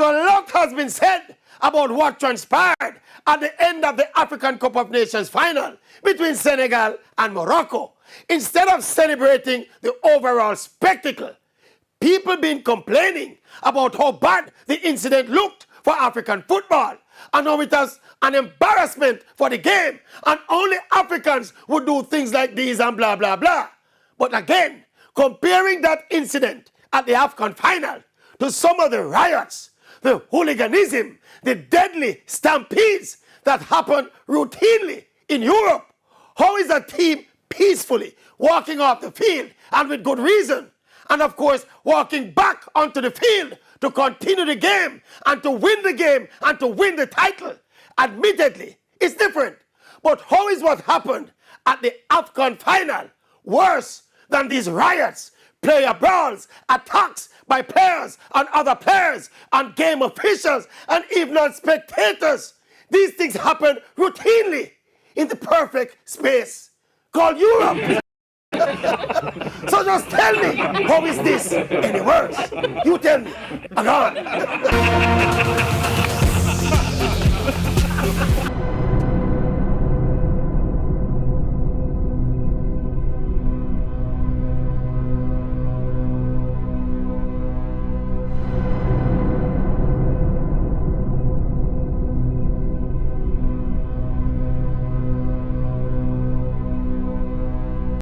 So a lot has been said about what transpired at the end of the African Cup of Nations final between Senegal and Morocco. Instead of celebrating the overall spectacle, people been complaining about how bad the incident looked for African football and how it was an embarrassment for the game and only Africans would do things like these and blah, blah, blah. But again, comparing that incident at the AFCON final to some of the riots, the hooliganism, the deadly stampedes that happen routinely in Europe, how is a team peacefully walking off the field and with good reason, and of course walking back onto the field to continue the game and to win the game and to win the title? Admittedly, it's different. But how is what happened at the AFCON final worse than these riots, player brawls, attacks by players on other players, on game officials, and even on spectators? These things happen routinely in the perfect space called Europe. So just tell me, how is this any worse? You tell me. Again.